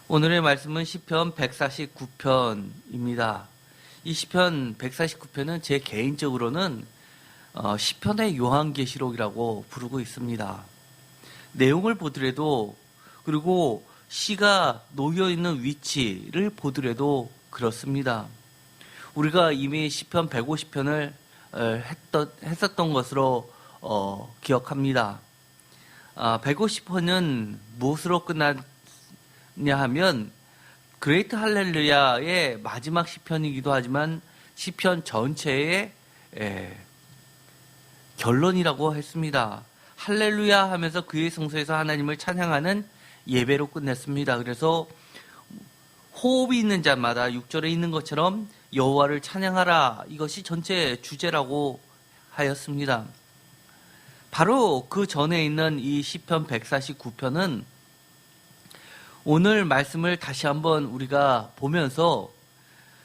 오늘의 말씀은 시편 149편입니다. 이 시편 149편은 제 개인적으로는 시편의 요한계시록이라고 부르고 있습니다. 내용을 보더라도, 그리고 시가 놓여있는 위치를 보더라도 그렇습니다. 우리가 이미 시편 150편을 했었던 것으로 기억합니다. 150편은 무엇으로 끝났냐 하면 그레이트 할렐루야의 마지막 시편이기도 하지만 시편 전체의 결론이라고 했습니다. 할렐루야 하면서 그의 성소에서 하나님을 찬양하는 예배로 끝냈습니다. 그래서 호흡이 있는 자마다 6절에 있는 것처럼 여호와를 찬양하라, 이것이 전체 주제라고 하였습니다. 바로 그 전에 있는 이 시편 149편은 오늘 말씀을 다시 한번 우리가 보면서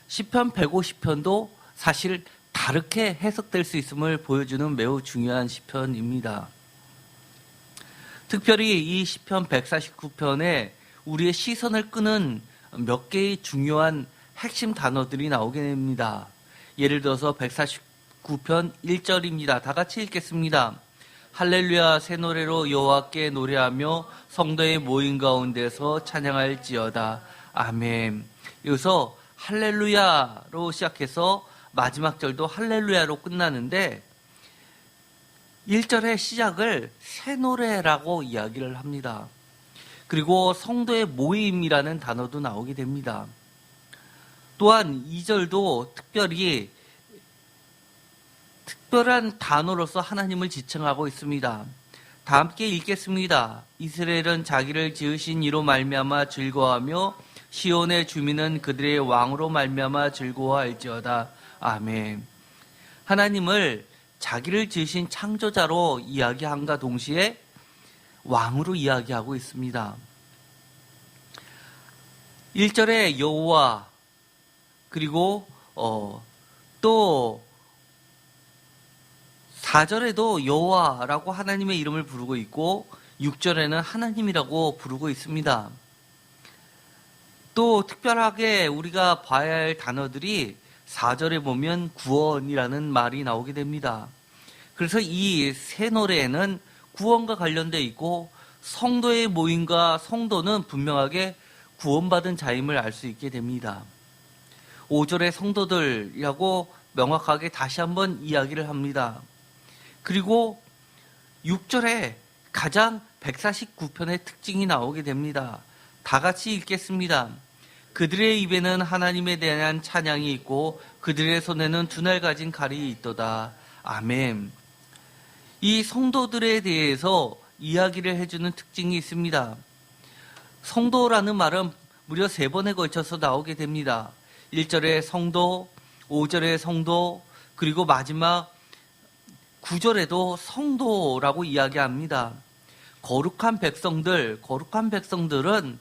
시편 150편도 사실 다르게 해석될 수 있음을 보여주는 매우 중요한 시편입니다. 특별히 이 시편 149편에 우리의 시선을 끄는 몇 개의 중요한 핵심 단어들이 나오게 됩니다. 예를 들어서 149편 1절입니다. 다 같이 읽겠습니다. 할렐루야, 새 노래로 여호와께 노래하며 성도의 모임 가운데서 찬양할지어다. 아멘. 여기서 할렐루야로 시작해서 마지막 절도 할렐루야로 끝나는데 1절의 시작을 새 노래라고 이야기를 합니다. 그리고 성도의 모임이라는 단어도 나오게 됩니다. 또한 2절도 특별한 단어로서 하나님을 지칭하고 있습니다. 다 함께 읽겠습니다. 이스라엘은 자기를 지으신 이로 말미암아 즐거워하며 시온의 주민은 그들의 왕으로 말미암아 즐거워할지어다. 아멘. 하나님을 자기를 지으신 창조자로 이야기함과 동시에 왕으로 이야기하고 있습니다. 1절에 여호와, 그리고 또 4절에도 여호와라고 하나님의 이름을 부르고 있고 6절에는 하나님이라고 부르고 있습니다. 또 특별하게 우리가 봐야 할 단어들이 4절에 보면 구원이라는 말이 나오게 됩니다. 그래서 이 새 노래에는 구원과 관련되어 있고 성도의 모임과 성도는 분명하게 구원받은 자임을 알 수 있게 됩니다. 5절의 성도들이라고 명확하게 다시 한번 이야기를 합니다. 그리고 6절에 가장 149편의 특징이 나오게 됩니다. 다 같이 읽겠습니다. 그들의 입에는 하나님에 대한 찬양이 있고 그들의 손에는 두 날 가진 칼이 있도다. 아멘. 이 성도들에 대해서 이야기를 해주는 특징이 있습니다. 성도라는 말은 무려 3번에 걸쳐서 나오게 됩니다. 1절의 성도, 5절의 성도, 그리고 마지막 9절에도 성도라고 이야기합니다. 거룩한 백성들은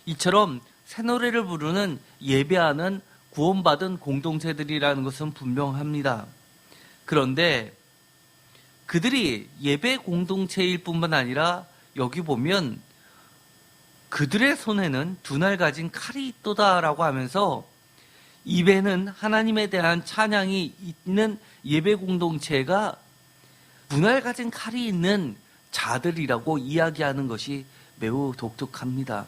이처럼 새 노래를 부르는 예배하는 구원받은 공동체들이라는 것은 분명합니다. 그런데 그들이 예배 공동체일 뿐만 아니라 여기 보면 그들의 손에는 두 날 가진 칼이 있도다라고 하면서 입에는 하나님에 대한 찬양이 있는 예배 공동체가 두 날 가진 칼이 있는 자들이라고 이야기하는 것이 매우 독특합니다.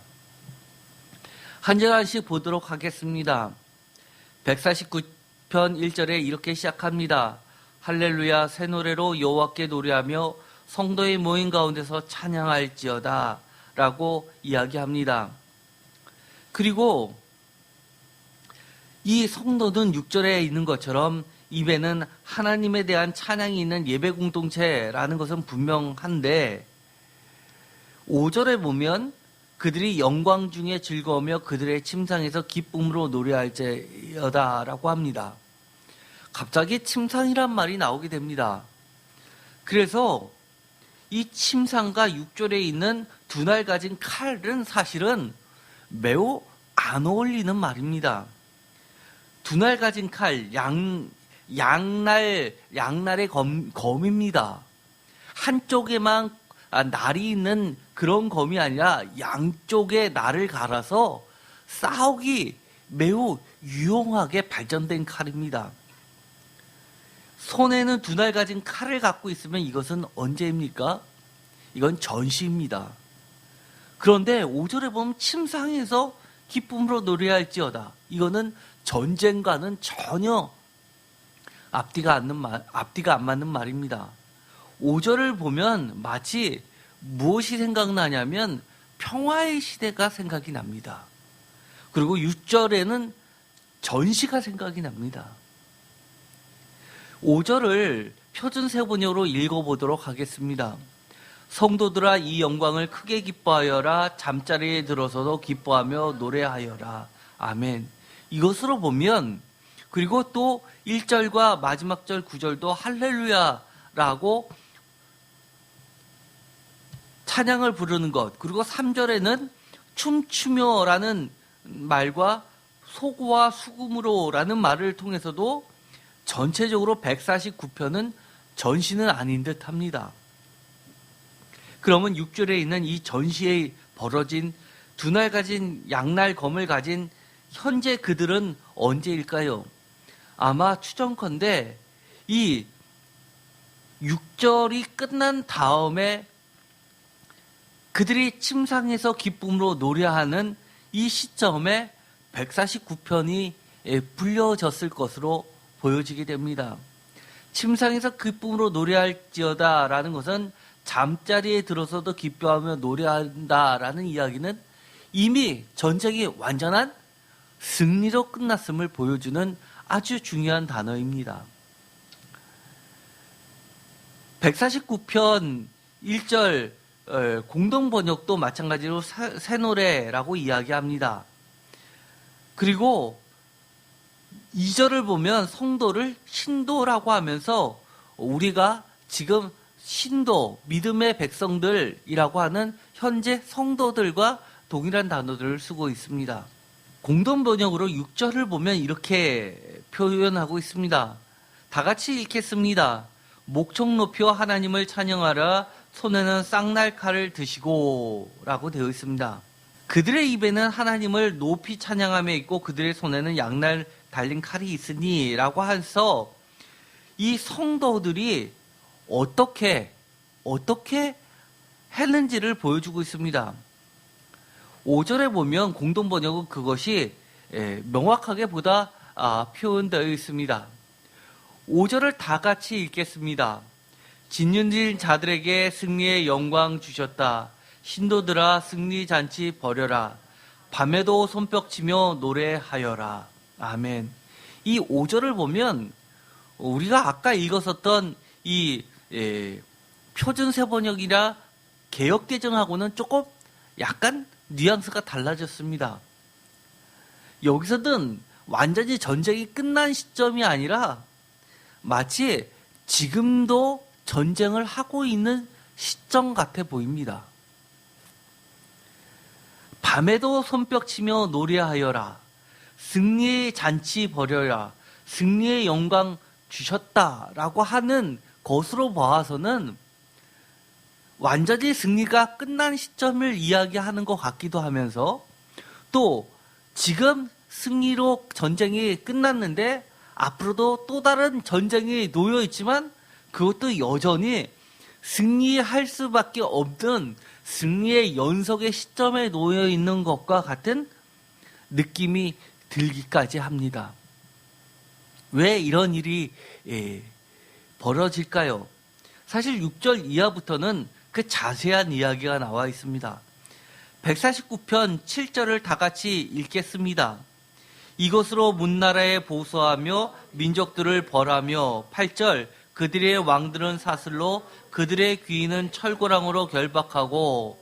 한 절 한씩 보도록 하겠습니다. 149편 1절에 이렇게 시작합니다. 할렐루야, 새 노래로 여호와께 노래하며 성도의 모임 가운데서 찬양할지어다 라고 이야기합니다. 그리고 이 성도는 6절에 있는 것처럼 입에는 하나님에 대한 찬양이 있는 예배 공동체라는 것은 분명한데 5절에 보면 그들이 영광 중에 즐거우며 그들의 침상에서 기쁨으로 노래할지어다 라고 합니다. 갑자기 침상이란 말이 나오게 됩니다. 그래서 이 침상과 6절에 있는 두 날 가진 칼은 사실은 매우 안 어울리는 말입니다. 두 날 가진 칼, 양날의 검입니다. 한쪽에만 날이 있는 그런 검이 아니라 양쪽에 날을 갈아서 싸우기 매우 유용하게 발전된 칼입니다. 손에는 두 날 가진 칼을 갖고 있으면 이것은 언제입니까? 이건 전시입니다. 그런데 5절에 보면 침상에서 기쁨으로 노래할지어다. 이거는 전쟁과는 전혀 앞뒤가 안 맞는 말입니다. 5절을 보면 마치 무엇이 생각나냐면 평화의 시대가 생각이 납니다. 그리고 6절에는 전시가 생각이 납니다. 5절을 표준 세번역으로 읽어보도록 하겠습니다. 성도들아 이 영광을 크게 기뻐하여라. 잠자리에 들어서도 기뻐하며 노래하여라. 아멘. 이것으로 보면 그리고 또 1절과 마지막 절 9절도 할렐루야라고 찬양을 부르는 것, 그리고 3절에는 춤추며라는 말과 소고와 수금으로라는 말을 통해서도 전체적으로 149편은 전시는 아닌 듯 합니다. 그러면 6절에 있는 이 전시에 벌어진 두 날 가진 양날 검을 가진 현재 그들은 언제일까요? 아마 추정컨대 이 6절이 끝난 다음에 그들이 침상에서 기쁨으로 노래하는 이 시점에 149편이 불려졌을 것으로 보여지게 됩니다. 침상에서 기쁨으로 노래할지어다 라는 것은 잠자리에 들어서도 기뻐하며 노래한다라는 이야기는 이미 전쟁이 완전한 승리로 끝났음을 보여주는 아주 중요한 단어입니다. 149편 1절 공동번역도 마찬가지로 새 노래라고 이야기합니다. 그리고 2절을 보면 성도를 신도라고 하면서 우리가 지금 신도, 믿음의 백성들이라고 하는 현재 성도들과 동일한 단어들을 쓰고 있습니다. 공동번역으로 6절을 보면 이렇게 표현하고 있습니다. 다 같이 읽겠습니다. 목청 높여 하나님을 찬양하라. 손에는 쌍날칼을 드시고 라고 되어 있습니다. 그들의 입에는 하나님을 높이 찬양함에 있고 그들의 손에는 양날 달린 칼이 있으니 라고 해서 이 성도들이 어떻게 했는지를 보여주고 있습니다. 5절에 보면 공동번역은 그것이 명확하게 보다 표현되어 있습니다. 5절을 다 같이 읽겠습니다. 짓눌린 자들에게 승리의 영광 주셨다. 신도들아 승리 잔치 벌여라. 밤에도 손뼉치며 노래하여라. 아멘. 이 5절을 보면 우리가 아까 읽었었던 이 표준 세번역이나 개역개정하고는 조금 약간 뉘앙스가 달라졌습니다. 여기서는 완전히 전쟁이 끝난 시점이 아니라 마치 지금도 전쟁을 하고 있는 시점 같아 보입니다. 밤에도 손뼉치며 노래하여라. 승리의 잔치 벌여라. 승리의 영광 주셨다라고 하는 것으로 봐서는 완전히 승리가 끝난 시점을 이야기하는 것 같기도 하면서 또 지금 승리로 전쟁이 끝났는데 앞으로도 또 다른 전쟁이 놓여 있지만 그것도 여전히 승리할 수밖에 없는 승리의 연속의 시점에 놓여 있는 것과 같은 느낌이 들기까지 합니다. 왜 이런 일이 벌어질까요? 사실 6절 이하부터는 그 자세한 이야기가 나와 있습니다. 149편 7절을 다 같이 읽겠습니다. 이것으로 문나라에 보수하며 민족들을 벌하며 8절 그들의 왕들은 사슬로 그들의 귀인은 철고랑으로 결박하고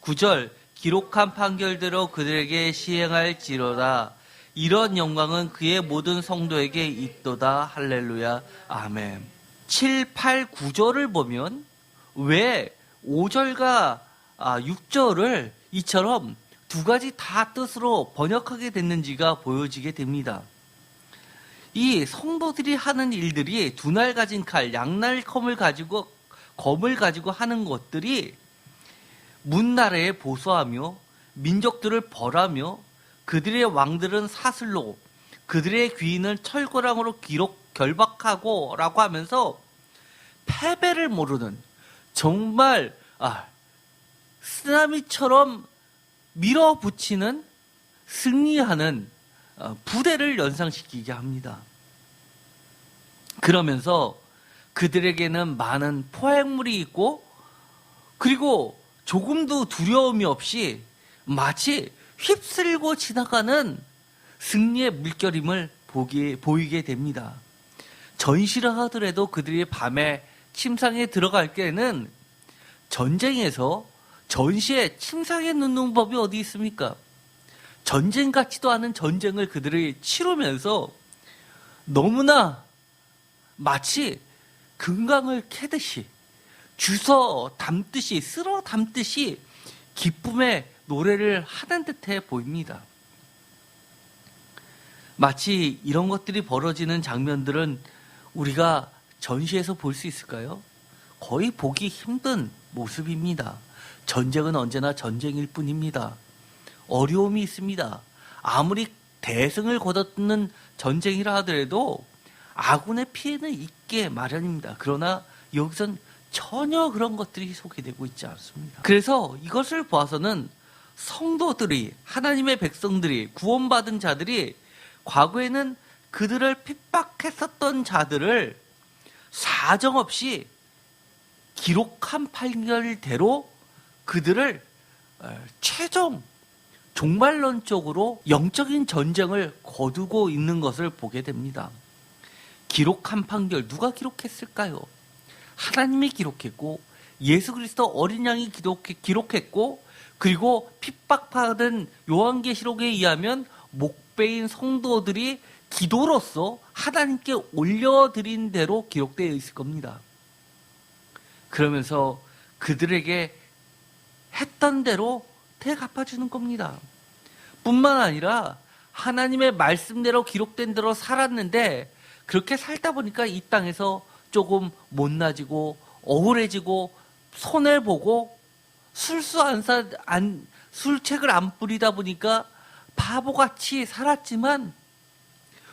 9절 기록한 판결대로 그들에게 시행할지로다. 이런 영광은 그의 모든 성도에게 있도다. 할렐루야. 아멘. 7, 8, 9절을 보면 왜 5절과 6절을 이처럼 두 가지 다 뜻으로 번역하게 됐는지가 보여지게 됩니다. 이 성도들이 하는 일들이 두 날 가진 칼, 양날 검을 가지고 하는 것들이 문나라에 보수하며 민족들을 벌하며 그들의 왕들은 사슬로 그들의 귀인을 철거랑으로 결박하고 라고 하면서 패배를 모르는 정말 쓰나미처럼 밀어붙이는 승리하는 부대를 연상시키게 합니다. 그러면서 그들에게는 많은 포획물이 있고 그리고 조금도 두려움이 없이 마치 휩쓸고 지나가는 승리의 물결임을 보이게 됩니다. 전시를 하더라도 그들이 밤에 침상에 들어갈 때는 전쟁에서 전시에 침상에 눕는 법이 어디 있습니까? 전쟁 같지도 않은 전쟁을 그들이 치르면서 너무나 마치 금강을 캐듯이 주워 담듯이 쓸어 담듯이 기쁨의 노래를 하는 듯해 보입니다. 마치 이런 것들이 벌어지는 장면들은 우리가 전시에서 볼 수 있을까요? 거의 보기 힘든 모습입니다. 전쟁은 언제나 전쟁일 뿐입니다. 어려움이 있습니다. 아무리 대승을 거뒀는 전쟁이라 하더라도 아군의 피해는 있게 마련입니다. 그러나 여기선 전혀 그런 것들이 소개되고 있지 않습니다. 그래서 이것을 봐서는 성도들이, 하나님의 백성들이, 구원받은 자들이 과거에는 그들을 핍박했었던 자들을 사정없이 기록한 판결대로 그들을 최종 종말론적으로 영적인 전쟁을 거두고 있는 것을 보게 됩니다. 기록한 판결, 누가 기록했을까요? 하나님이 기록했고 예수 그리스도 어린 양이 기록했고 그리고 핍박받은 요한계시록에 의하면 목배인 성도들이 기도로서 하나님께 올려드린 대로 기록되어 있을 겁니다. 그러면서 그들에게 했던 대로 되갚아주는 겁니다. 뿐만 아니라 하나님의 말씀대로 기록된 대로 살았는데 그렇게 살다 보니까 이 땅에서 조금 못나지고 억울해지고 손해보고 술책을 안 뿌리다 보니까 바보같이 살았지만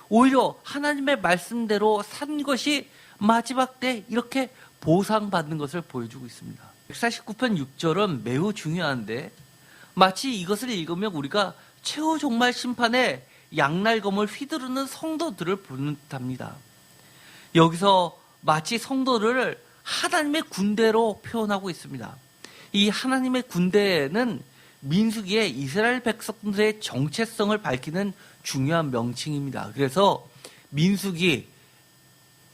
오히려 하나님의 말씀대로 산 것이 마지막 때 이렇게 보상받는 것을 보여주고 있습니다. 149편 6절은 매우 중요한데 마치 이것을 읽으면 우리가 최후 종말 심판에 양날검을 휘두르는 성도들을 보는 듯합니다. 여기서 마치 성도를 하나님의 군대로 표현하고 있습니다. 이 하나님의 군대는 민수기의 이스라엘 백성들의 정체성을 밝히는 중요한 명칭입니다. 그래서 민수기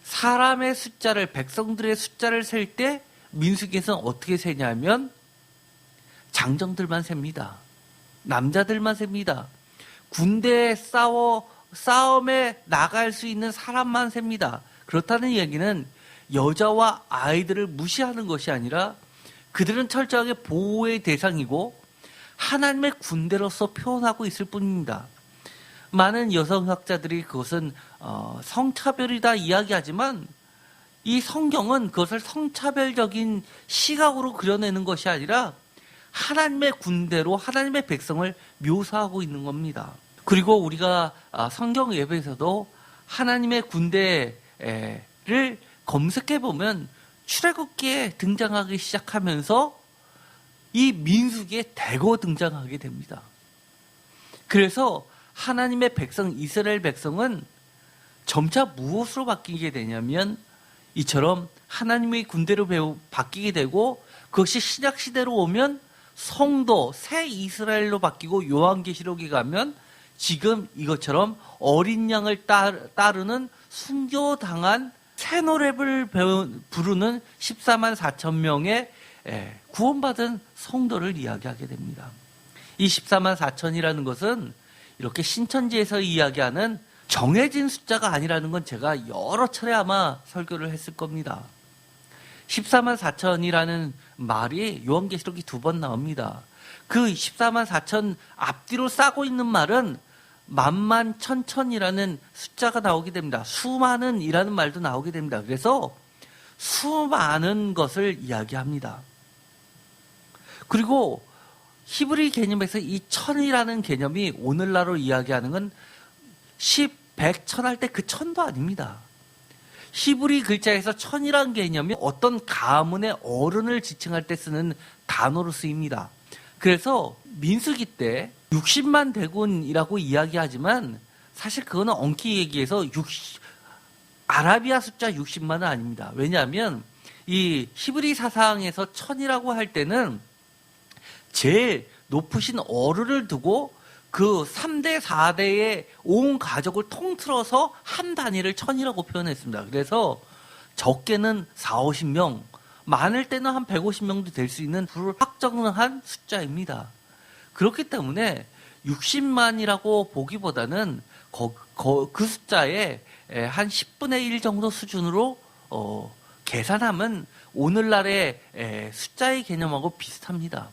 사람의 숫자를 백성들의 숫자를 셀 때 민수기에서는 어떻게 세냐면 장정들만 셉니다. 남자들만 셉니다. 군대에 싸움에 나갈 수 있는 사람만 셉니다. 그렇다는 얘기는 여자와 아이들을 무시하는 것이 아니라 그들은 철저하게 보호의 대상이고 하나님의 군대로서 표현하고 있을 뿐입니다. 많은 여성학자들이 그것은 성차별이다 이야기하지만 이 성경은 그것을 성차별적인 시각으로 그려내는 것이 아니라 하나님의 군대로 하나님의 백성을 묘사하고 있는 겁니다. 그리고 우리가 성경 예배에서도 하나님의 군대를 검색해보면 출애굽기에 등장하기 시작하면서 이 민수기에 대거 등장하게 됩니다. 그래서 하나님의 백성, 이스라엘 백성은 점차 무엇으로 바뀌게 되냐면 이처럼 하나님의 군대로 바뀌게 되고 그것이 신약시대로 오면 성도, 새 이스라엘로 바뀌고 요한계시록에 가면 지금 이것처럼 어린 양을 따르는 순교당한 새 노래를 부르는 14만 4천 명의 구원받은 성도를 이야기하게 됩니다. 이 14만 4천이라는 것은 이렇게 신천지에서 이야기하는 정해진 숫자가 아니라는 건 제가 여러 차례 아마 설교를 했을 겁니다. 14만 4천이라는 말이 요한계시록이 2번 나옵니다. 그 14만 4천 앞뒤로 싸고 있는 말은 만만 천천이라는 숫자가 나오게 됩니다. 수많은 이라는 말도 나오게 됩니다. 그래서 수많은 것을 이야기합니다. 그리고 히브리 개념에서 이 천이라는 개념이 오늘날로 이야기하는 건 10, 100, 1000 할 때 그 천도 아닙니다. 히브리 글자에서 천이라는 개념이 어떤 가문의 어른을 지칭할 때 쓰는 단어로 쓰입니다. 그래서 민수기 때 60만 대군이라고 이야기하지만 사실 그거는 엉키 얘기해서 아라비아 숫자 60만은 아닙니다. 왜냐하면 이 히브리 사상에서 천이라고 할 때는 제일 높으신 어른을 두고 그 3대, 4대의 온 가족을 통틀어서 한 단위를 천이라고 표현했습니다. 그래서 적게는 4, 50명, 많을 때는 한 150명도 될 수 있는 확정한 숫자입니다. 그렇기 때문에 60만이라고 보기보다는 그 숫자에 한 10분의 1 정도 수준으로 계산하면 오늘날의 숫자의 개념하고 비슷합니다.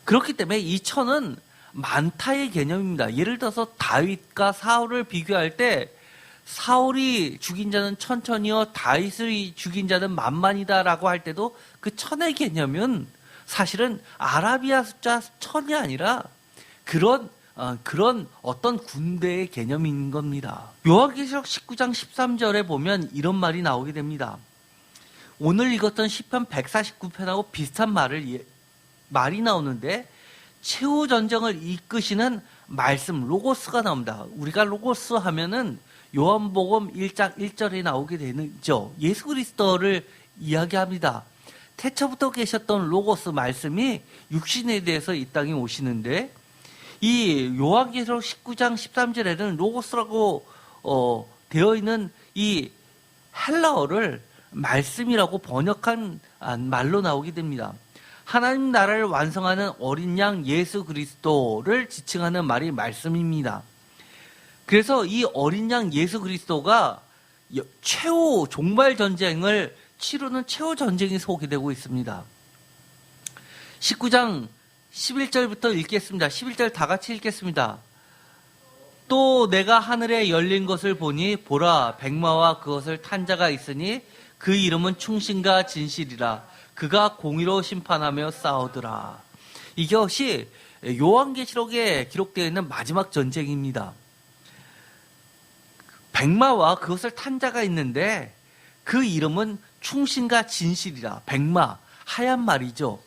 그렇기 때문에 이 천은 많다의 개념입니다. 예를 들어서 다윗과 사울을 비교할 때 사울이 죽인 자는 천천이요 다윗을 죽인 자는 만만이다라고 할 때도 그 천의 개념은 사실은 아라비아 숫자 천이 아니라 그런 어떤 군대의 개념인 겁니다. 요한계시록 19장 13절에 보면 이런 말이 나오게 됩니다. 오늘 읽었던 시편 149편하고 비슷한 말이 나오는데 최후 전쟁을 이끄시는 말씀 로고스가 나옵니다. 우리가 로고스 하면은 요한복음 1장 1절에 나오게 되죠. 예수 그리스도를 이야기합니다. 태초부터 계셨던 로고스 말씀이 육신에 대해서 이 땅에 오시는데 이 요한계시록 19장 13절에는 로고스라고 되어 있는 이 헬라어를 말씀이라고 번역한 말로 나오게 됩니다. 하나님 나라를 완성하는 어린 양 예수 그리스도를 지칭하는 말이 말씀입니다. 그래서 이 어린 양 예수 그리스도가 최후 종말 전쟁을 치르는 최후 전쟁이 소개되고 있습니다. 19장 11절부터 읽겠습니다. 11절 다 같이 읽겠습니다. 또 내가 하늘에 열린 것을 보니 보라 백마와 그것을 탄 자가 있으니 그 이름은 충신과 진실이라. 그가 공의로 심판하며 싸우더라. 이것이 요한계시록에 기록되어 있는 마지막 전쟁입니다. 백마와 그것을 탄 자가 있는데 그 이름은 충신과 진실이라. 백마, 하얀 말이죠.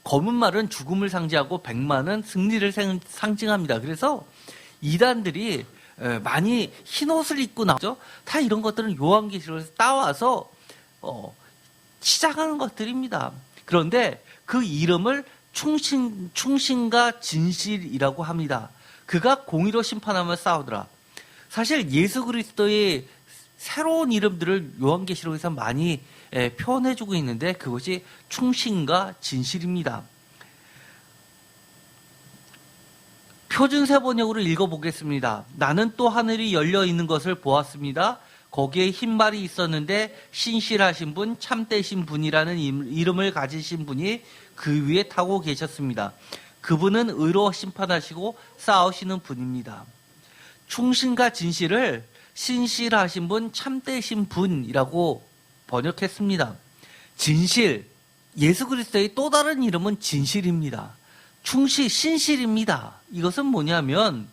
검은 말은 죽음을 상징하고 백마는 승리를 상징합니다. 그래서 이단들이 많이 흰 옷을 입고 나오죠. 다 이런 것들은 요한계시록에서 따와서 시작하는 것들입니다. 그런데 그 이름을 충신과 진실이라고 합니다. 그가 공의로 심판하며 싸우더라. 사실 예수 그리스도의 새로운 이름들을 요한계시록에서 많이 표현해주고 있는데 그것이 충신과 진실입니다. 표준세 번역으로 읽어보겠습니다. 나는 또 하늘이 열려 있는 것을 보았습니다. 거기에 흰 말이 있었는데 신실하신 분, 참되신 분이라는 이름을 가지신 분이 그 위에 타고 계셨습니다. 그분은 의로 심판하시고 싸우시는 분입니다. 충신과 진실을 신실하신 분, 참되신 분이라고 번역했습니다. 진실, 예수 그리스도의 또 다른 이름은 진실입니다. 신실입니다. 이것은 뭐냐면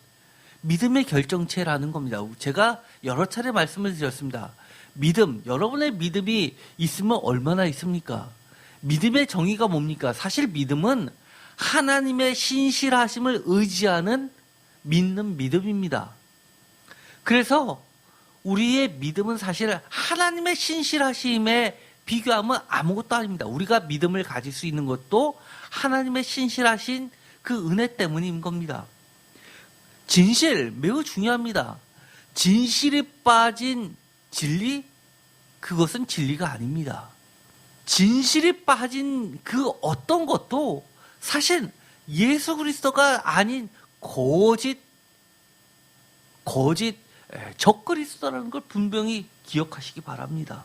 믿음의 결정체라는 겁니다. 제가 여러 차례 말씀을 드렸습니다. 믿음, 여러분의 믿음이 있으면 얼마나 있습니까? 믿음의 정의가 뭡니까? 사실 믿음은 하나님의 신실하심을 의지하는 믿는 믿음입니다. 그래서 우리의 믿음은 사실 하나님의 신실하심에 비교하면 아무것도 아닙니다. 우리가 믿음을 가질 수 있는 것도 하나님의 신실하신 그 은혜 때문인 겁니다. 진실, 매우 중요합니다. 진실이 빠진 진리, 그것은 진리가 아닙니다. 진실이 빠진 그 어떤 것도 사실 예수 그리스도가 아닌 거짓 적그리스도라는 걸 분명히 기억하시기 바랍니다.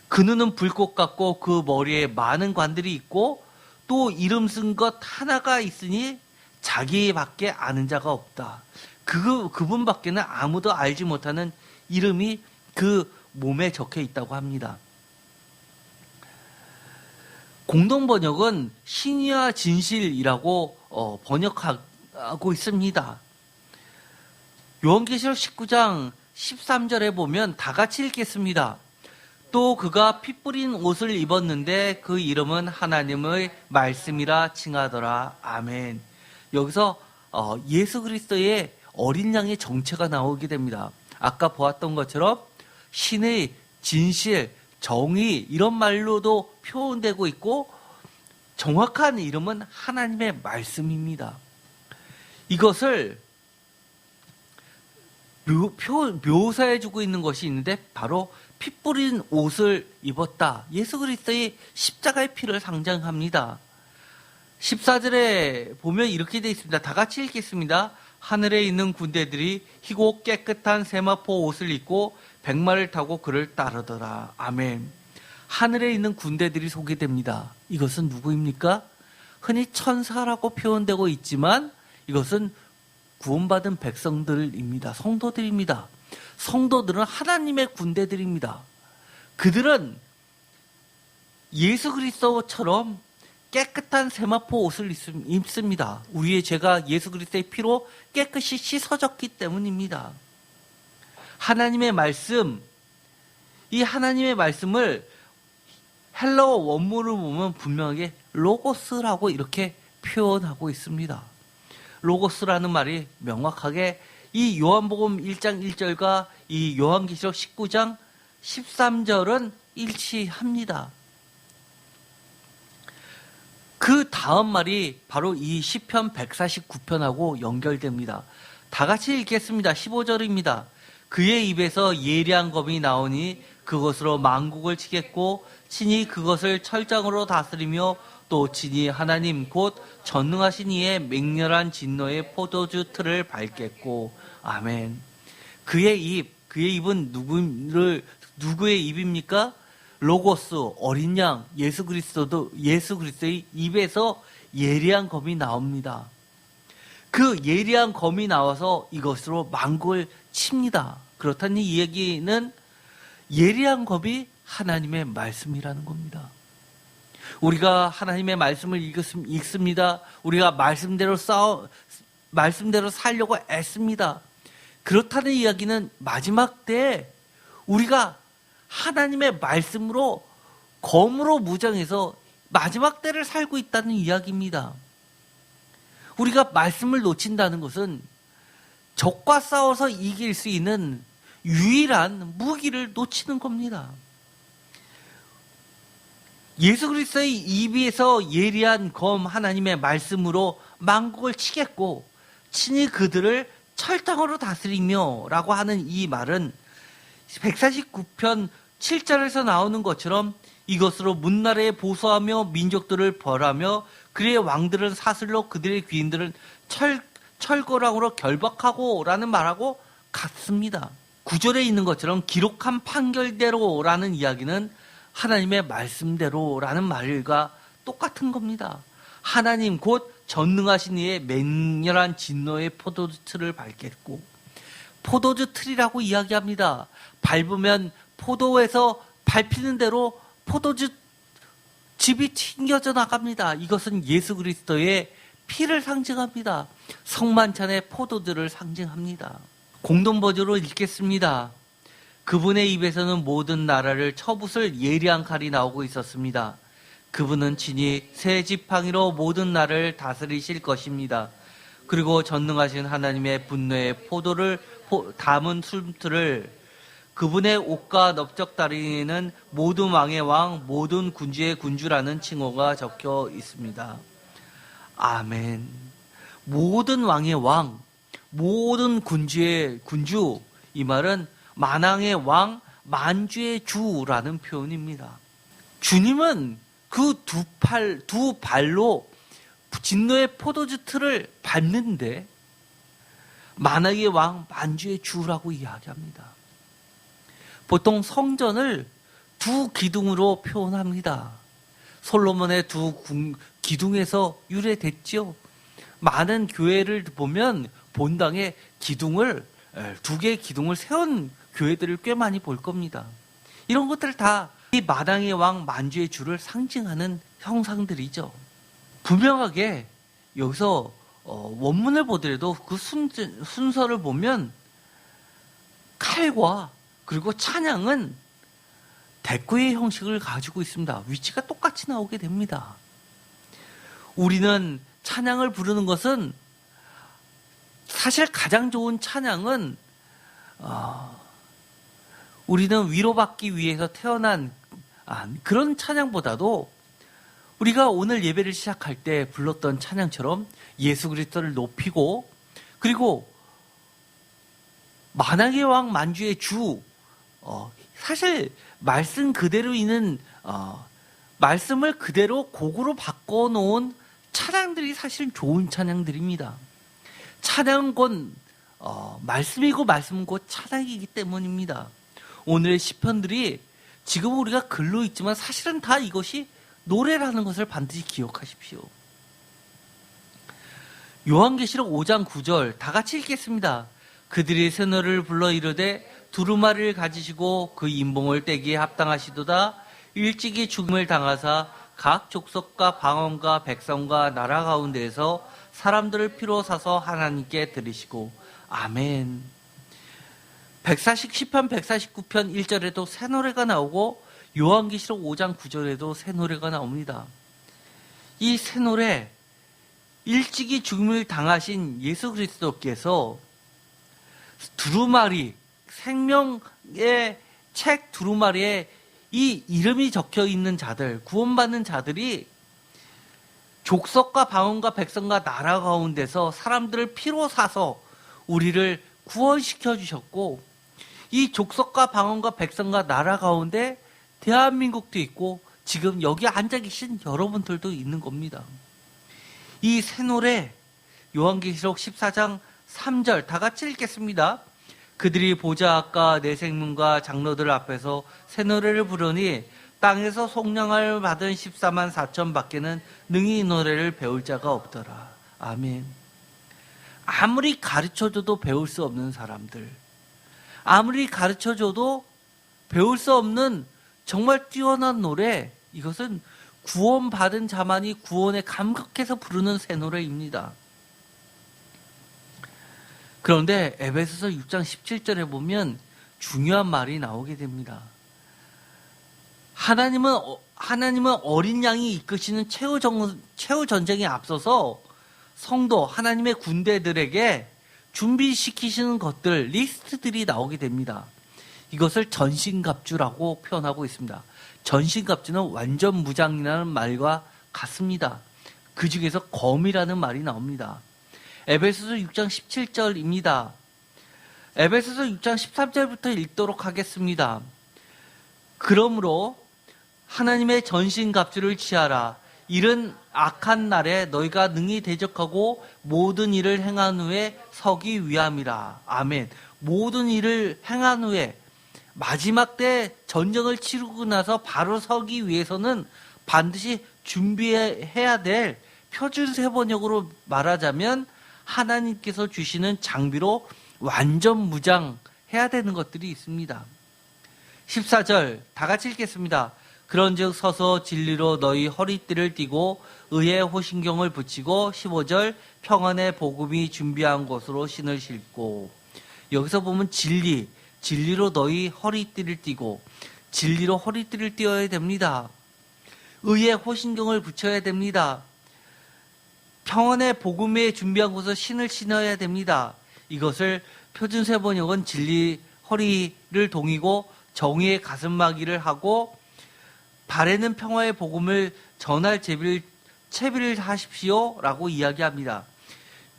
그 눈은 불꽃 같고 그 머리에 많은 관들이 있고 또 이름 쓴 것 하나가 있으니 자기밖에 아는 자가 없다. 그분밖에는 아무도 알지 못하는 이름이 그 몸에 적혀 있다고 합니다. 공동 번역은 신의와 진실이라고 번역하고 있습니다. 요한계시록 19장 13절에 보면 다 같이 읽겠습니다. 또 그가 피 뿌린 옷을 입었는데 그 이름은 하나님의 말씀이라 칭하더라. 아멘. 여기서 예수 그리스도의 어린 양의 정체가 나오게 됩니다. 아까 보았던 것처럼 신의, 진실, 정의 이런 말로도 표현되고 있고 정확한 이름은 하나님의 말씀입니다. 이것을 묘사해주고 있는 것이 있는데 바로 피 뿌린 옷을 입었다. 예수 그리스도의 십자가의 피를 상징합니다. 14절에 보면 이렇게 되어 있습니다. 다 같이 읽겠습니다. 하늘에 있는 군대들이 희고 깨끗한 세마포 옷을 입고 백마를 타고 그를 따르더라. 아멘. 하늘에 있는 군대들이 소개됩니다. 이것은 누구입니까? 흔히 천사라고 표현되고 있지만 이것은 구원받은 백성들입니다. 성도들입니다. 성도들은 하나님의 군대들입니다. 그들은 예수 그리스도처럼 깨끗한 세마포 옷을 입습니다. 우리의 죄가 예수 그리스도의 피로 깨끗이 씻어졌기 때문입니다. 하나님의 말씀, 이 하나님의 말씀을 헬라어 원문을 보면 분명하게 로고스라고 이렇게 표현하고 있습니다. 로고스라는 말이 명확하게 이 요한복음 1장 1절과 이 요한계시록 19장 13절은 일치합니다. 그 다음 말이 바로 이 시편 149편하고 연결됩니다. 다 같이 읽겠습니다. 15절입니다. 그의 입에서 예리한 검이 나오니 그것으로 만국을 치겠고 친히 그것을 철장으로 다스리며 또 친히 하나님 곧 전능하신 이의 맹렬한 진노의 포도주 틀을 밟겠고. 아멘. 그의 입은 누구의 입입니까? 로고스, 어린 양, 예수 그리스도의 입에서 예리한 검이 나옵니다. 그 예리한 검이 나와서 이것으로 만국을 칩니다. 그렇다니 이 얘기는 예리한 검이 하나님의 말씀이라는 겁니다. 우리가 하나님의 말씀을 읽습니다. 우리가 말씀대로 살려고 애씁니다. 그렇다는 이야기는 마지막 때에 우리가 하나님의 말씀으로 검으로 무장해서 마지막 때를 살고 있다는 이야기입니다. 우리가 말씀을 놓친다는 것은 적과 싸워서 이길 수 있는 유일한 무기를 놓치는 겁니다. 예수 그리스도의 입에서 예리한 검 하나님의 말씀으로 만국을 치겠고 친히 그들을 철장으로 다스리며 라고 하는 이 말은 149편 7절에서 나오는 것처럼 이것으로 문나라에 보수하며 민족들을 벌하며 그의 왕들은 사슬로 그들의 귀인들은 철거랑으로 결박하고 라는 말하고 같습니다. 9절에 있는 것처럼 기록한 판결대로라는 이야기는 하나님의 말씀대로라는 말과 똑같은 겁니다. 하나님 곧 전능하신 이의 맹렬한 진노의 포도주 틀을 밟겠고, 포도주 틀이라고 이야기합니다. 밟으면 포도에서 밟히는 대로 포도주 즙이 튕겨져 나갑니다. 이것은 예수 그리스도의 피를 상징합니다. 성만찬의 포도주를 상징합니다. 공동번역으로 읽겠습니다. 그분의 입에서는 모든 나라를 쳐붓을 예리한 칼이 나오고 있었습니다. 그분은 친히 새 지팡이로 모든 나라를 다스리실 것입니다. 그리고 전능하신 하나님의 분노의 포도를 담은 술틀을 그분의 옷과 넓적다리는 모든 왕의 왕, 모든 군주의 군주라는 칭호가 적혀 있습니다. 아멘. 모든 왕의 왕, 모든 군주의 군주, 이 말은 만왕의 왕, 만주의 주라는 표현입니다. 주님은 그 두 발로 진노의 포도주 틀을 밟는데 만왕의 왕, 만주의 주라고 이야기합니다. 보통 성전을 두 기둥으로 표현합니다. 솔로몬의 두 기둥에서 유래됐죠. 많은 교회를 보면 본당에 두 개의 기둥을 세운 교회들을 꽤 많이 볼 겁니다. 이런 것들 다 이 마당의 왕 만주의 주를 상징하는 형상들이죠. 분명하게 여기서 원문을 보더라도 그 순서를 보면 칼과 그리고 찬양은 대꾸의 형식을 가지고 있습니다. 위치가 똑같이 나오게 됩니다. 우리는 찬양을 부르는 것은 사실 가장 좋은 찬양은 우리는 위로받기 위해서 태어난 그런 찬양보다도 우리가 오늘 예배를 시작할 때 불렀던 찬양처럼 예수 그리스도를 높이고 그리고 만왕의 왕 만주의 주 사실 말씀 그대로 있는 말씀을 그대로 곡으로 바꿔놓은 찬양들이 사실 좋은 찬양들입니다. 찬양은 곧 말씀이고 말씀은 곧 찬양이기 때문입니다. 오늘의 시편들이 지금 우리가 글로 있지만 사실은 다 이것이 노래라는 것을 반드시 기억하십시오. 요한계시록 5장 9절 다 같이 읽겠습니다. 그들이 새 노래를 불러 이르되 두루마리를 가지시고 그 인봉을 떼기에 합당하시도다. 일찍이 죽음을 당하사 각 족속과 방언과 백성과 나라 가운데에서 사람들을 피로 사서 하나님께 드리시고 아멘. 시편 149편 1절에도 새 노래가 나오고 요한계시록 5장 9절에도 새 노래가 나옵니다. 이 새 노래, 일찍이 죽음을 당하신 예수 그리스도께서 두루마리, 생명의 책 두루마리에 이 이름이 적혀 있는 자들, 구원받는 자들이 족속과 방언과 백성과 나라 가운데서 사람들을 피로 사서 우리를 구원시켜 주셨고, 이 족속과 방언과 백성과 나라 가운데 대한민국도 있고 지금 여기 앉아 계신 여러분들도 있는 겁니다. 이 새 노래 요한계시록 14장 3절 다 같이 읽겠습니다. 그들이 보좌 앞과 내생문과 장로들 앞에서 새 노래를 부르니 땅에서 속량을 받은 14만 4천 밖에는 능히 이 노래를 배울 자가 없더라. 아멘. 아무리 가르쳐줘도 배울 수 없는 사람들, 아무리 가르쳐줘도 배울 수 없는 정말 뛰어난 노래, 이것은 구원받은 자만이 구원에 감격해서 부르는 새 노래입니다. 그런데 에베소서 6장 17절에 보면 중요한 말이 나오게 됩니다. 하나님은 어린 양이 이끄시는 최후 전쟁에 앞서서 성도, 하나님의 군대들에게 준비시키시는 것들, 리스트들이 나오게 됩니다. 이것을 전신갑주라고 표현하고 있습니다. 전신갑주는 완전 무장이라는 말과 같습니다. 그 중에서 검이라는 말이 나옵니다. 에베소서 6장 17절입니다. 에베소서 6장 13절부터 읽도록 하겠습니다. 그러므로 하나님의 전신갑주를 취하라. 이른 악한 날에 너희가 능히 대적하고 모든 일을 행한 후에 서기 위함이라. 아멘. 모든 일을 행한 후에 마지막 때 전쟁을 치르고 나서 바로 서기 위해서는 반드시 준비해야 될 표준세 번역으로 말하자면 하나님께서 주시는 장비로 완전 무장해야 되는 것들이 있습니다. 14절 다 같이 읽겠습니다. 그런즉 서서 진리로 너희 허리띠를 띠고 의의 호신경을 붙이고 15절 평안의 복음이 준비한 곳으로 신을 신고. 여기서 보면 진리로 너희 허리띠를 띠고, 진리로 허리띠를 띠어야 됩니다. 의의 호신경을 붙여야 됩니다. 평안의 복음에 준비한 곳에서 신을 신어야 됩니다. 이것을 표준세 번역은 진리 허리를 동이고 정의의 가슴막이를 하고 발에는 평화의 복음을 전할 채비를 하십시오 라고 이야기합니다.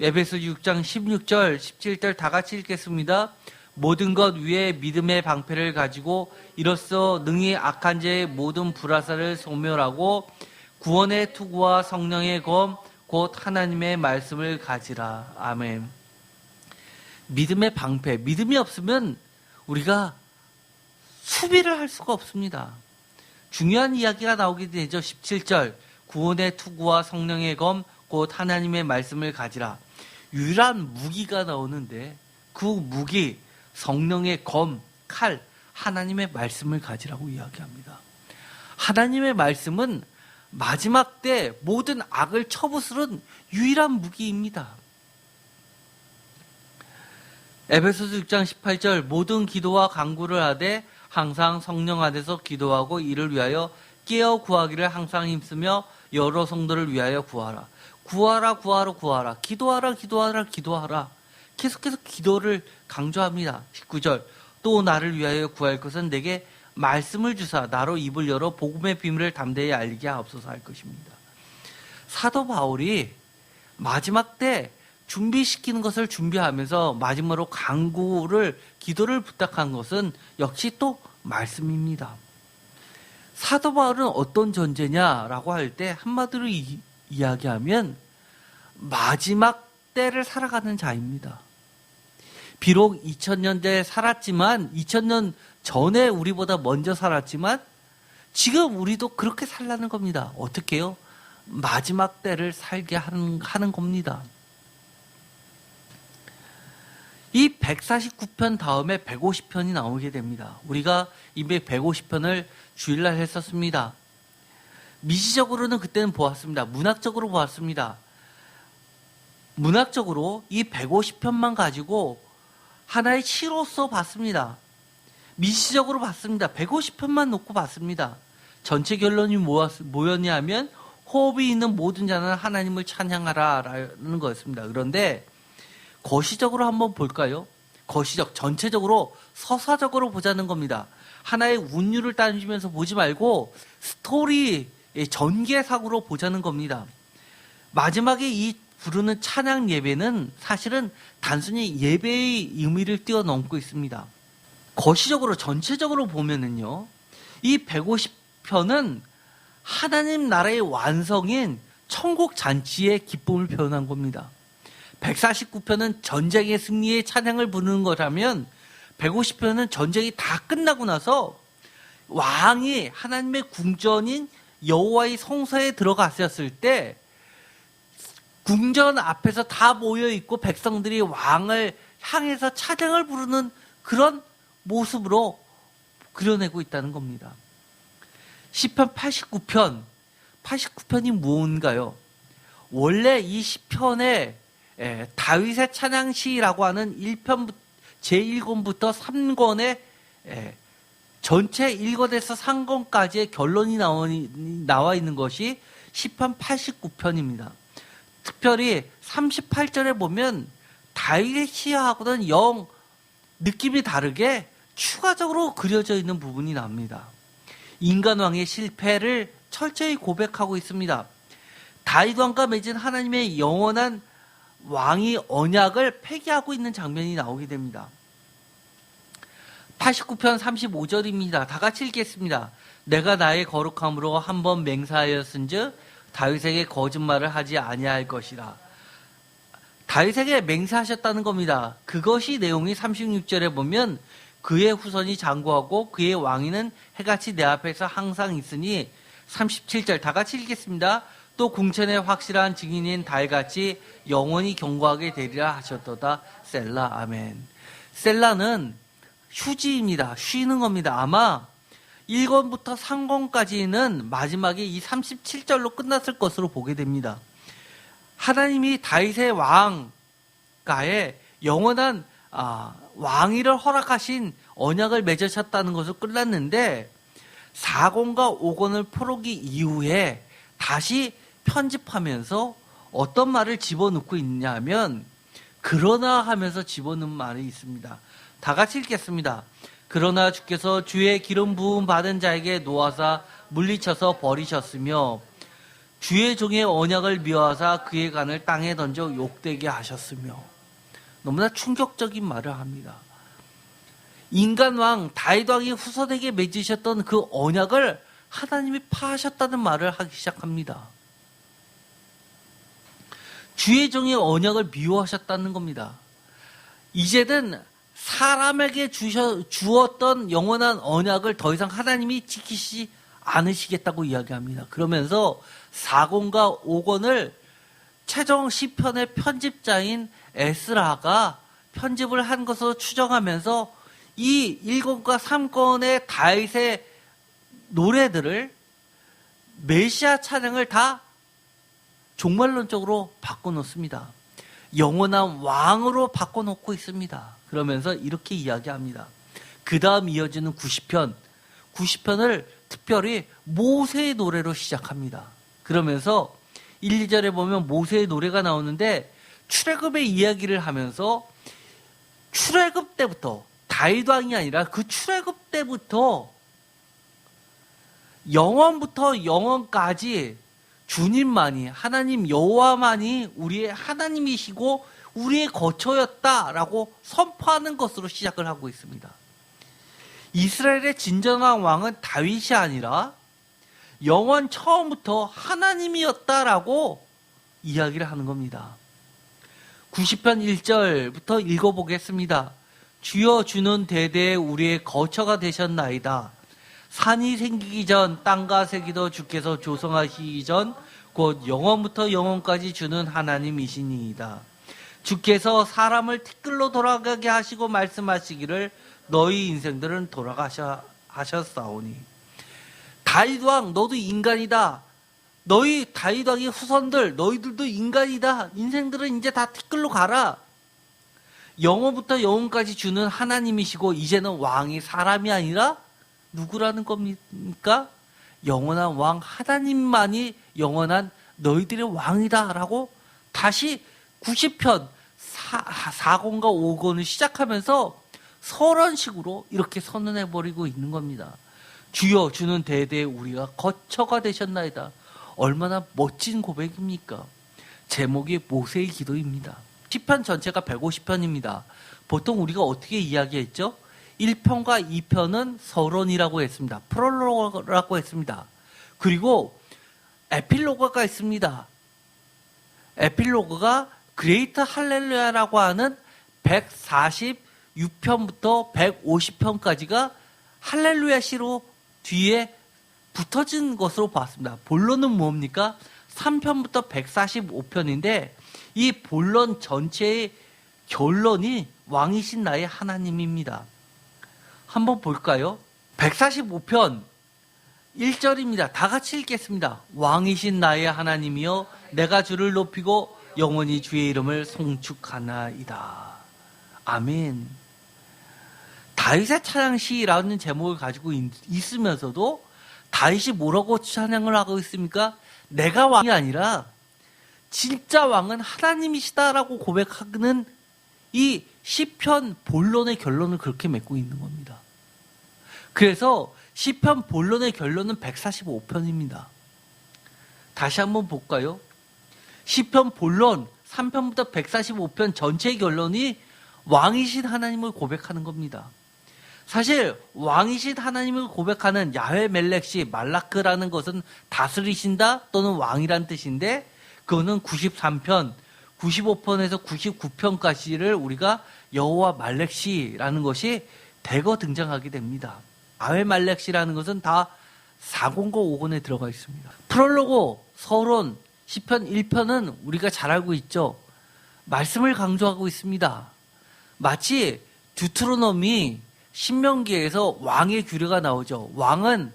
에베소 6장 16절 17절 다 같이 읽겠습니다. 모든 것 위에 믿음의 방패를 가지고 이로써 능히 악한 자의 모든 불화살을 소멸하고 구원의 투구와 성령의 검 곧 하나님의 말씀을 가지라. 아멘. 믿음의 방패, 믿음이 없으면 우리가 수비를 할 수가 없습니다. 중요한 이야기가 나오게 되죠. 17절 구원의 투구와 성령의 검 곧 하나님의 말씀을 가지라. 유일한 무기가 나오는데 그 무기, 성령의 검, 칼, 하나님의 말씀을 가지라고 이야기합니다. 하나님의 말씀은 마지막 때 모든 악을 쳐부수는 유일한 무기입니다. 에베소서 6장 18절 모든 기도와 간구를 하되 항상 성령 안에서 기도하고 이를 위하여 깨어 구하기를 항상 힘쓰며 여러 성도를 위하여 구하라. 구하라 구하라 구하라. 기도하라 기도하라 기도하라. 계속해서 기도를 강조합니다. 19절 또 나를 위하여 구할 것은 내게 말씀을 주사 나로 입을 열어 복음의 비밀을 담대히 알리게 하옵소서 할 것입니다. 사도 바울이 마지막 때 준비시키는 것을 준비하면서 마지막으로 간구를 기도를 부탁한 것은 역시 또 말씀입니다. 사도 바울은 어떤 존재냐라고 할 때 한마디로 이야기하면 마지막 때를 살아가는 자입니다. 비록 2000년대에 살았지만 2000년 전에 우리보다 먼저 살았지만 지금 우리도 그렇게 살라는 겁니다. 어떻게 해요? 마지막 때를 살게 하는 겁니다. 이 149편 다음에 150편이 나오게 됩니다. 우리가 이미 150편을 주일날 했었습니다. 미시적으로는 그때는 보았습니다. 문학적으로 보았습니다. 문학적으로 이 150편만 가지고 하나의 시로서 봤습니다. 미시적으로 봤습니다. 150편만 놓고 봤습니다. 전체 결론이 뭐였냐 하면 호흡이 있는 모든 자는 하나님을 찬양하라라는 거였습니다. 그런데 거시적으로 한번 볼까요? 거시적, 전체적으로 서사적으로 보자는 겁니다. 하나의 운율을 따지면서 보지 말고 스토리, 전개상으로 보자는 겁니다. 마지막에 이 부르는 찬양 예배는 사실은 단순히 예배의 의미를 뛰어넘고 있습니다. 거시적으로, 전체적으로 보면은요, 이 150편은 하나님 나라의 완성인 천국 잔치의 기쁨을 표현한 겁니다. 149편은 전쟁의 승리의 찬양을 부르는 거라면 150편은 전쟁이 다 끝나고 나서 왕이 하나님의 궁전인 여호와의 성소에 들어갔었을 때 궁전 앞에서 다 모여있고 백성들이 왕을 향해서 찬양을 부르는 그런 모습으로 그려내고 있다는 겁니다. 시편 89편이 무언가요? 원래 이 시편에 다윗의 찬양시라고 하는 1편 제1권부터 3권의 전체 1권에서 3권까지의 결론이 나와 있는 것이 시편 89편입니다. 특별히 38절에 보면 다윗의 시하고는 영 느낌이 다르게 추가적으로 그려져 있는 부분이 납니다. 인간왕의 실패를 철저히 고백하고 있습니다. 다윗 왕과 맺은 하나님의 영원한 왕이 언약을 폐기하고 있는 장면이 나오게 됩니다. 89편 35절입니다. 다 같이 읽겠습니다. 내가 나의 거룩함으로 한번 맹세하였은즉 다윗에게 거짓말을 하지 아니할 것이라. 다윗에게 맹세하셨다는 겁니다. 그것이 내용이 36절에 보면 그의 후손이 장구하고 그의 왕위는 해같이 내 앞에서 항상 있으니 37절 다 같이 읽겠습니다. 또 궁천의 확실한 증인인 달같이 영원히 경고하게 되리라 하셨도다. 셀라. 아멘. 셀라는 휴지입니다. 쉬는 겁니다. 아마 1권부터 3권까지는 마지막에 이 37절로 끝났을 것으로 보게 됩니다. 하나님이 다윗의 왕가에 영원한 왕위를 허락하신 언약을 맺으셨다는 것으로 끝났는데 4권과 5권을 포로기 이후에 다시 편집하면서 어떤 말을 집어넣고 있냐 하면 그러나 하면서 집어넣은 말이 있습니다. 다 같이 읽겠습니다. 그러나 주께서 주의 기름 부음 받은 자에게 놓아사 물리쳐서 버리셨으며 주의 종의 언약을 미워하사 그의 간을 땅에 던져 욕되게 하셨으며. 너무나 충격적인 말을 합니다. 인간왕 다윗 왕이 후손에게 맺으셨던 그 언약을 하나님이 파하셨다는 말을 하기 시작합니다. 주의 종의 언약을 미워하셨다는 겁니다. 이제는 사람에게 주었던 영원한 언약을 더 이상 하나님이 지키시지 않으시겠다고 이야기합니다. 그러면서 4권과 5권을 최종 시편의 편집자인 에스라가 편집을 한 것으로 추정하면서 이 1권과 3권의 다윗의 노래들을 메시아 찬양을 다 종말론적으로 바꿔놓습니다. 영원한 왕으로 바꿔놓고 있습니다. 그러면서 이렇게 이야기합니다. 그 다음 이어지는 90편을 특별히 모세의 노래로 시작합니다. 그러면서 1, 2절에 보면 모세의 노래가 나오는데 출애굽의 이야기를 하면서 출애굽 때부터 다윗 왕이 아니라 그 출애굽 때부터 영원부터 영원까지 주님만이, 하나님 여호와만이 우리의 하나님이시고 우리의 거처였다라고 선포하는 것으로 시작을 하고 있습니다. 이스라엘의 진정한 왕은 다윗이 아니라 영원 처음부터 하나님이었다라고 이야기를 하는 겁니다. 90편 1절부터 읽어보겠습니다. 주여 주는 대대에 우리의 거처가 되셨나이다. 산이 생기기 전 땅과 새기도 주께서 조성하시기 전 곧 영원부터 영원까지 주는 하나님이시니이다. 주께서 사람을 티끌로 돌아가게 하시고 말씀하시기를 너희 인생들은 하셨사오니. 다윗 왕 너도 인간이다. 너희 다윗 왕의 후손들 너희들도 인간이다. 인생들은 이제 다 티끌로 가라. 영원부터 영원까지 주는 하나님이시고 이제는 왕이 사람이 아니라 누구라는 겁니까? 영원한 왕 하나님만이 영원한 너희들의 왕이다라고 다시 90편 4권과 5권을 시작하면서 서론식으로 이렇게 선언해버리고 있는 겁니다. 주여 주는 대대에 우리가 거처가 되셨나이다. 얼마나 멋진 고백입니까? 제목이 모세의 기도입니다. 시편 전체가 150편입니다. 보통 우리가 어떻게 이야기했죠? 1편과 2편은 서론이라고 했습니다. 프롤로그라고 했습니다. 그리고 에필로그가 있습니다. 에필로그가 그레이트 할렐루야라고 하는 146편부터 150편까지가 할렐루야 시로 뒤에 붙어진 것으로 봤습니다. 본론은 뭡니까? 3편부터 145편인데 이 본론 전체의 결론이 왕이신 나의 하나님입니다. 한번 볼까요? 145편 1절입니다. 다 같이 읽겠습니다. 왕이신 나의 하나님이여 내가 주를 높이고 영원히 주의 이름을 송축하나이다. 아멘. 다윗의 찬양시라는 제목을 가지고 있으면서도 다윗이 뭐라고 찬양을 하고 있습니까? 내가 왕이 아니라 진짜 왕은 하나님이시다라고 고백하는 이 시편 본론의 결론을 그렇게 맺고 있는 겁니다. 그래서 시편 본론의 결론은 145편입니다. 다시 한번 볼까요? 시편 본론 3편부터 145편 전체의 결론이 왕이신 하나님을 고백하는 겁니다. 사실 왕이신 하나님을 고백하는 야훼 멜렉시 말라크라는 것은 다스리신다 또는 왕이란 뜻인데 그거는 93편, 95편에서 99편까지를 우리가 여호와 말렉시라는 것이 대거 등장하게 됩니다. 야훼 말렉시라는 것은 다 4권과 5권에 들어가 있습니다. 프롤로그, 서론, 시편 1편은 우리가 잘 알고 있죠. 말씀을 강조하고 있습니다. 마치 듀트로노미 신명기에서 왕의 규례가 나오죠. 왕은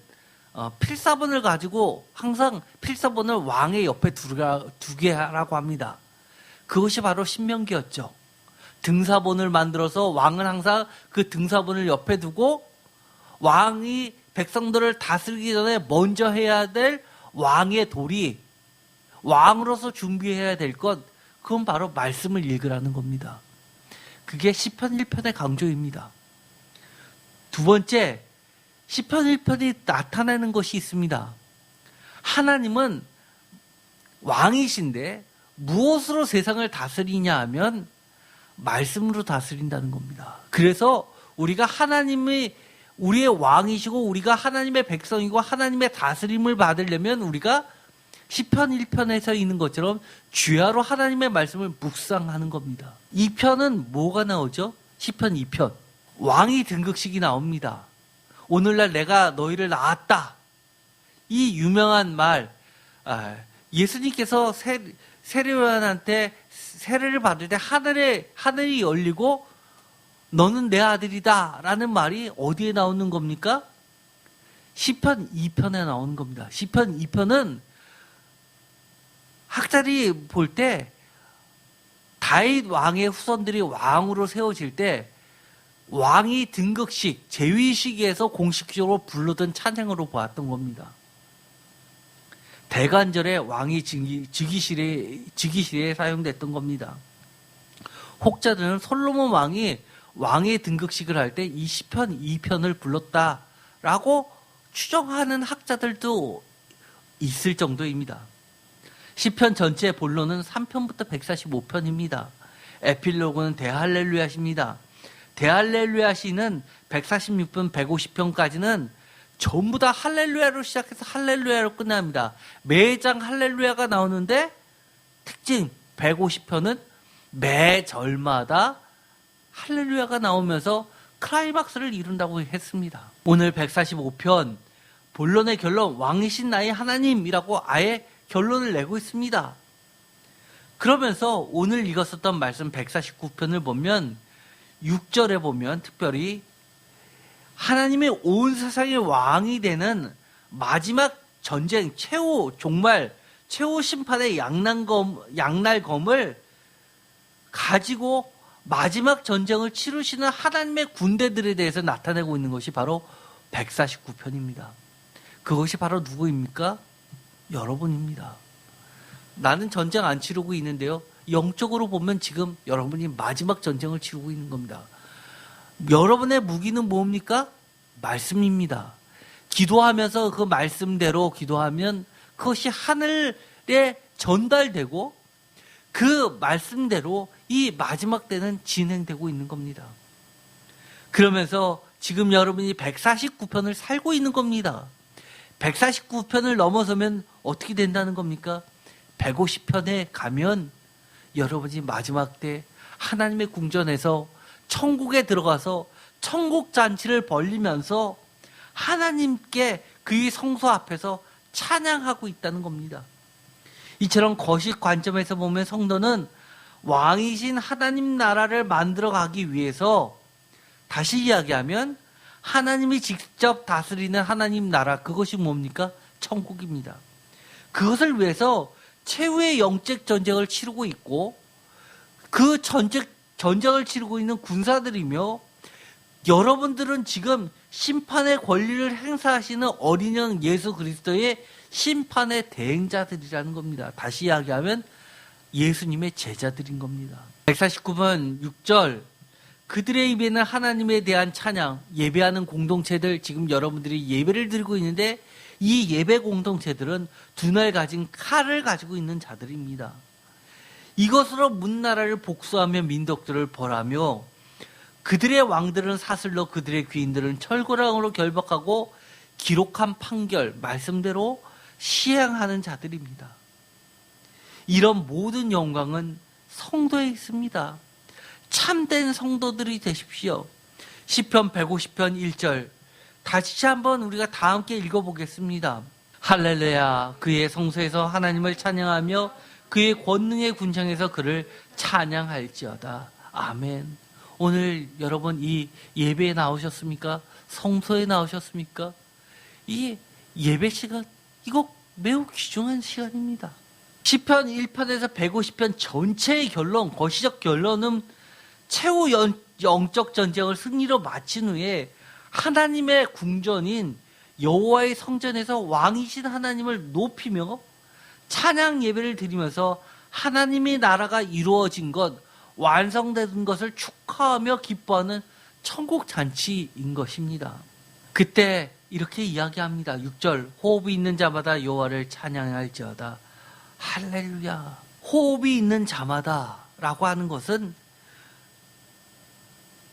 필사본을 가지고 항상 필사본을 왕의 옆에 두게 하라고 합니다. 그것이 바로 신명기였죠. 등사본을 만들어서 왕은 항상 그 등사본을 옆에 두고 왕이 백성들을 다스리기 전에 먼저 해야 될 왕의 도리, 왕으로서 준비해야 될 것, 그건 바로 말씀을 읽으라는 겁니다. 그게 시편 1편의 강조입니다. 두 번째, 시편 1편이 나타내는 것이 있습니다. 하나님은 왕이신데 무엇으로 세상을 다스리냐 하면 말씀으로 다스린다는 겁니다. 그래서 우리가 하나님의 우리의 왕이시고 우리가 하나님의 백성이고 하나님의 다스림을 받으려면 우리가 시편 1편에서 있는 것처럼 주야로 하나님의 말씀을 묵상하는 겁니다. 2편은 뭐가 나오죠? 시편 2편. 왕이 등극식이 나옵니다. 오늘날 내가 너희를 낳았다. 이 유명한 말, 예수님께서 세례요한한테 세례를 받을 때 하늘이 열리고 너는 내 아들이다 라는 말이 어디에 나오는 겁니까? 시편 2편에 나오는 겁니다. 시편 2편은 학자들이 볼 때 다윗 왕의 후손들이 왕으로 세워질 때 왕이 등극식, 재위식에서 공식적으로 부르던 찬양으로 보았던 겁니다. 대관절에 왕이 즉위실에 사용됐던 겁니다. 혹자들은 솔로몬 왕이 왕의 등극식을 할 때 이 시편 2편을 불렀다라고 추정하는 학자들도 있을 정도입니다. 시편 전체의 본론은 3편부터 145편입니다. 에필로그는 대할렐루야시입니다. 대할렐루야시는 146편, 150편까지는 전부 다 할렐루야로 시작해서 할렐루야로 끝납니다. 매장 할렐루야가 나오는데 특징 150편은 매 절마다 할렐루야가 나오면서 클라이막스를 이룬다고 했습니다. 오늘 145편 본론의 결론 왕이신 나의 하나님이라고 아예 결론을 내고 있습니다. 그러면서 오늘 읽었었던 말씀 149편을 보면 6절에 보면 특별히 하나님의 온 세상의 왕이 되는 마지막 전쟁, 정말 최후 심판의 양날검을 가지고 마지막 전쟁을 치르시는 하나님의 군대들에 대해서 나타내고 있는 것이 바로 149편입니다. 그것이 바로 누구입니까? 여러분입니다. 나는 전쟁 안 치르고 있는데요. 영적으로 보면 지금 여러분이 마지막 전쟁을 치르고 있는 겁니다. 여러분의 무기는 뭡니까? 말씀입니다. 기도하면서 그 말씀대로 기도하면 그것이 하늘에 전달되고 그 말씀대로 이 마지막 때는 진행되고 있는 겁니다. 그러면서 지금 여러분이 149편을 살고 있는 겁니다. 149편을 넘어서면 어떻게 된다는 겁니까? 150편에 가면 여러분이 마지막 때 하나님의 궁전에서 천국에 들어가서 천국 잔치를 벌리면서 하나님께 그의 성소 앞에서 찬양하고 있다는 겁니다. 이처럼 거식 관점에서 보면 성도는 왕이신 하나님 나라를 만들어 가기 위해서 다시 이야기하면 하나님이 직접 다스리는 하나님 나라, 그것이 뭡니까? 천국입니다. 그것을 위해서 최후의 영적 전쟁을 치르고 있고 그 전쟁을 치르고 있는 군사들이며 여러분들은 지금 심판의 권리를 행사하시는 어린 양 예수 그리스도의 심판의 대행자들이라는 겁니다. 다시 이야기하면 예수님의 제자들인 겁니다. 149번 6절 그들의 입에는 하나님에 대한 찬양, 예배하는 공동체들, 지금 여러분들이 예배를 드리고 있는데 이 예배 공동체들은 두 날 가진 칼을 가지고 있는 자들입니다. 이것으로 문나라를 복수하며 민족들을 벌하며 그들의 왕들은 사슬로 그들의 귀인들은 철거랑으로 결박하고 기록한 판결, 말씀대로 시행하는 자들입니다. 이런 모든 영광은 성도에 있습니다. 참된 성도들이 되십시오. 시편 150편 1절 다시 한번 우리가 다 함께 읽어보겠습니다. 할렐루야, 그의 성소에서 하나님을 찬양하며 그의 권능의 군창에서 그를 찬양할지어다. 아멘. 오늘 여러분 이 예배에 나오셨습니까? 성소에 나오셨습니까? 이 예배 시간, 이거 매우 귀중한 시간입니다. 시편 1편에서 150편 전체의 결론, 거시적 결론은 최후 영적 전쟁을 승리로 마친 후에 하나님의 궁전인 여호와의 성전에서 왕이신 하나님을 높이며 찬양 예배를 드리면서 하나님의 나라가 이루어진 것, 완성된 것을 축하하며 기뻐하는 천국 잔치인 것입니다. 그때 이렇게 이야기합니다. 6절 호흡이 있는 자마다 여호와를 찬양할지어다. 할렐루야. 호흡이 있는 자마다 라고 하는 것은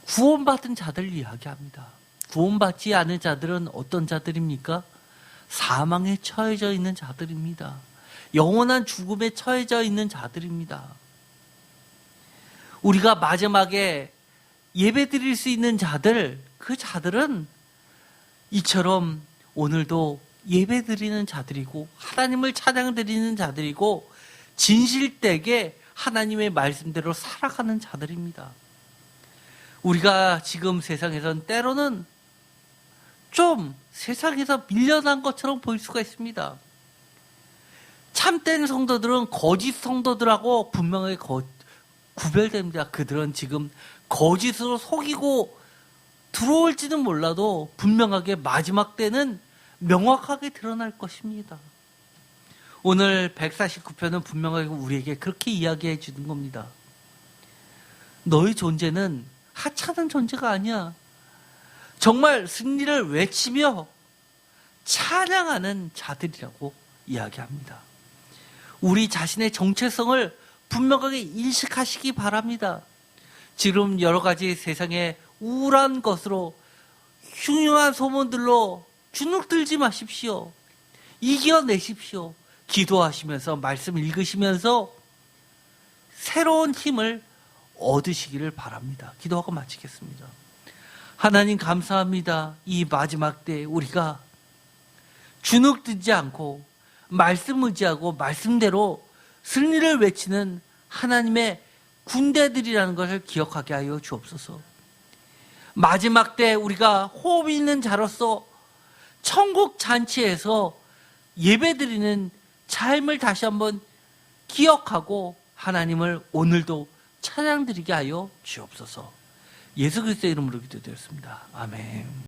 구원받은 자들 이야기합니다. 구원받지 않은 자들은 어떤 자들입니까? 사망에 처해져 있는 자들입니다. 영원한 죽음에 처해져 있는 자들입니다. 우리가 마지막에 예배 드릴 수 있는 자들, 그 자들은 이처럼 오늘도 예배 드리는 자들이고 하나님을 찬양 드리는 자들이고 진실되게 하나님의 말씀대로 살아가는 자들입니다. 우리가 지금 세상에선 때로는 좀 세상에서 밀려난 것처럼 보일 수가 있습니다. 참된 성도들은 거짓 성도들하고 분명하게 구별됩니다. 그들은 지금 거짓으로 속이고 들어올지는 몰라도 분명하게 마지막 때는 명확하게 드러날 것입니다. 오늘 149편은 분명하게 우리에게 그렇게 이야기해 주는 겁니다. 너의 존재는 하찮은 존재가 아니야. 정말 승리를 외치며 찬양하는 자들이라고 이야기합니다. 우리 자신의 정체성을 분명하게 인식하시기 바랍니다. 지금 여러 가지 세상의 우울한 것으로 흉흉한 소문들로 주눅들지 마십시오. 이겨내십시오. 기도하시면서 말씀 읽으시면서 새로운 힘을 얻으시기를 바랍니다. 기도하고 마치겠습니다. 하나님 감사합니다. 이 마지막 때 우리가 주눅들지 않고 말씀 의지하고 말씀대로 승리를 외치는 하나님의 군대들이라는 것을 기억하게 하여 주옵소서. 마지막 때 우리가 호흡 있는 자로서 천국 잔치에서 예배드리는 삶을 다시 한번 기억하고 하나님을 오늘도 찬양드리게 하여 주옵소서. 예수 그리스도의 이름으로 기도드렸습니다. 아멘.